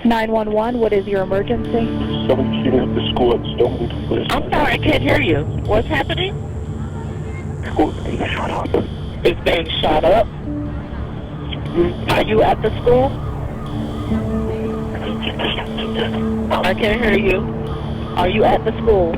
911, what is your emergency? Someone cheated at the school at Stonewood. I'm sorry, I can't hear you. What's happening? School's being shot up. It's being shot up. Are you at the school? I can't hear you. Are you at the school?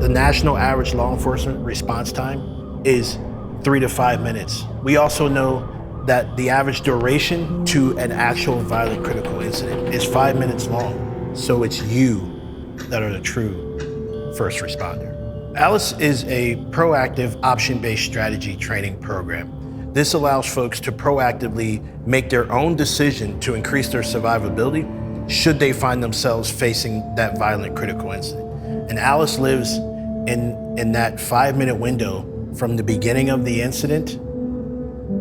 The national average law enforcement response time is 3 to 5 minutes. We also know that the average duration to an actual violent critical incident is 5 minutes long. So it's you that are the true first responder. ALICE is a proactive option-based strategy training program. This allows folks to proactively make their own decision to increase their survivability should they find themselves facing that violent critical incident. And ALICE lives in that 5-minute window from the beginning of the incident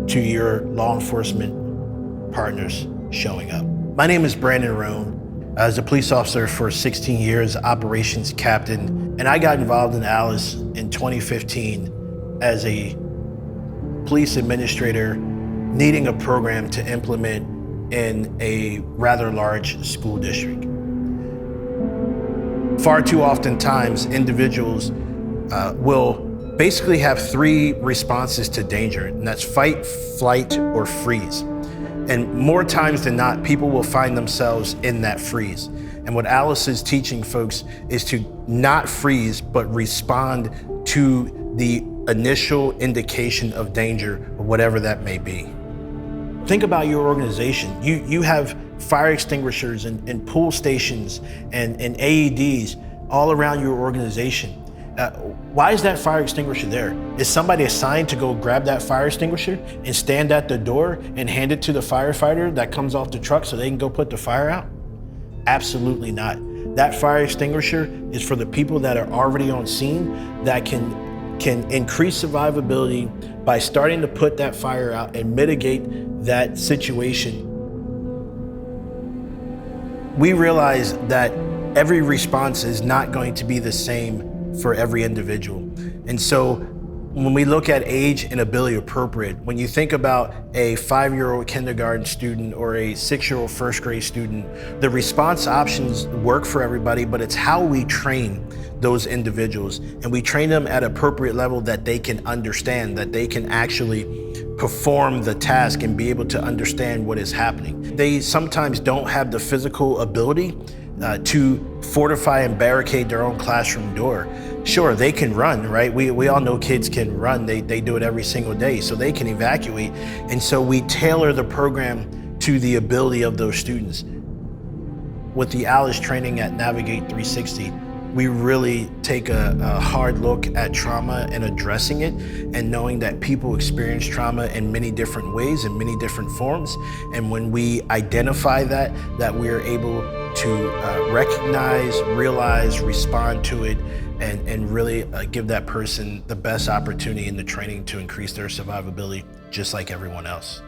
to your law enforcement partners showing up. My name is Brandon Roan. I was a police officer for 16 years, operations captain, and I got involved in ALICE in 2015 as a police administrator needing a program to implement in a rather large school district. Far too often times, individuals will basically have 3 responses to danger, and that's fight, flight, or freeze. And more times than not, people will find themselves in that freeze. And what ALICE is teaching folks is to not freeze, but respond to the initial indication of danger, or whatever that may be. Think about your organization. You have fire extinguishers and pool stations and AEDs all around your organization. Why is that fire extinguisher there? Is somebody assigned to go grab that fire extinguisher and stand at the door and hand it to the firefighter that comes off the truck so they can go put the fire out? Absolutely not. That fire extinguisher is for the people that are already on scene that can increase survivability by starting to put that fire out and mitigate that situation. We realize that every response is not going to be the same for every individual. And so when we look at age and ability appropriate, when you think about a 5-year-old kindergarten student or a 6-year-old first grade student, the response options work for everybody, but it's how we train those individuals. And we train them at appropriate level that they can understand, that they can actually perform the task and be able to understand what is happening. They sometimes don't have the physical ability to fortify and barricade their own classroom door. Sure, they can run, right? We all know kids can run. They do it every single day, so they can evacuate. And so we tailor the program to the ability of those students. With the ALICE training at Navigate 360, we really take a hard look at trauma and addressing it, and knowing that people experience trauma in many different ways, in many different forms. And when we identify that we are able to recognize, realize, respond to it, and really give that person the best opportunity in the training to increase their survivability, just like everyone else.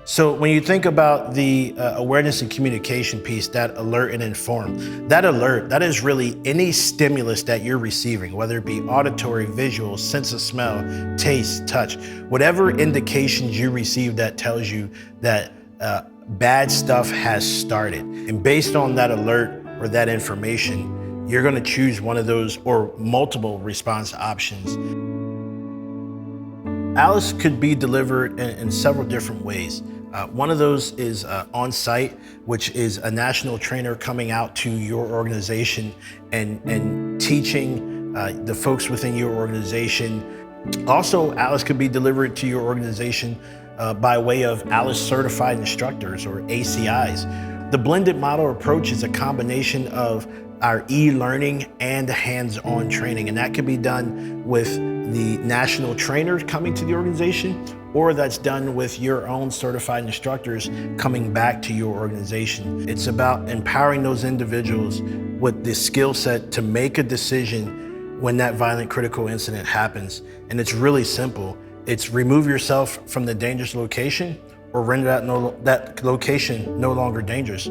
So when you think about the awareness and communication piece, that alert and inform, that alert, that is really any stimulus that you're receiving, whether it be auditory, visual, sense of smell, taste, touch, whatever indications you receive that tells you that bad stuff has started. And based on that alert or that information, you're gonna choose one of those or multiple response options. ALICE could be delivered in several different ways. One of those is on-site, which is a national trainer coming out to your organization and teaching the folks within your organization. Also, ALICE could be delivered to your organization by way of ALICE certified instructors, or ACIs. The blended model approach is a combination of our e-learning and hands-on training, and that can be done with the national trainers coming to the organization, or that's done with your own certified instructors coming back to your organization. It's about empowering those individuals with the skill set to make a decision when that violent critical incident happens. And it's really simple. It's remove yourself from the dangerous location or render that location no longer dangerous.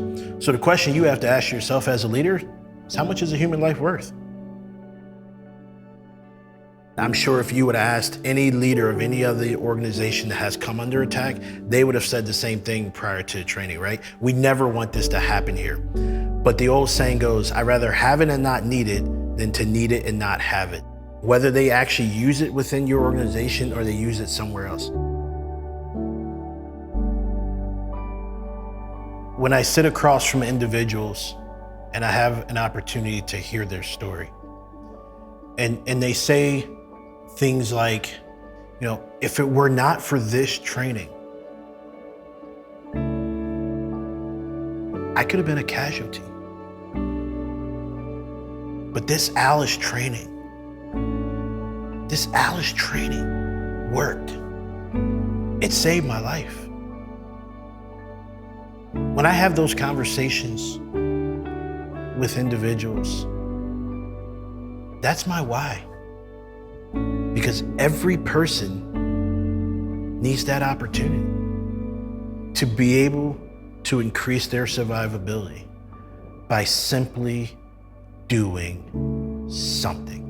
So the question you have to ask yourself as a leader is, how much is a human life worth? I'm sure if you would have asked any leader of any other organization that has come under attack, they would have said the same thing prior to training, right? We never want this to happen here. But the old saying goes, I'd rather have it and not need it than to need it and not have it. Whether they actually use it within your organization or they use it somewhere else. When I sit across from individuals and I have an opportunity to hear their story, and they say things like, you know, if it were not for this training, I could have been a casualty. But this ALICE training worked. It saved my life. When I have those conversations with individuals, that's my why. Because every person needs that opportunity to be able to increase their survivability by simply doing something.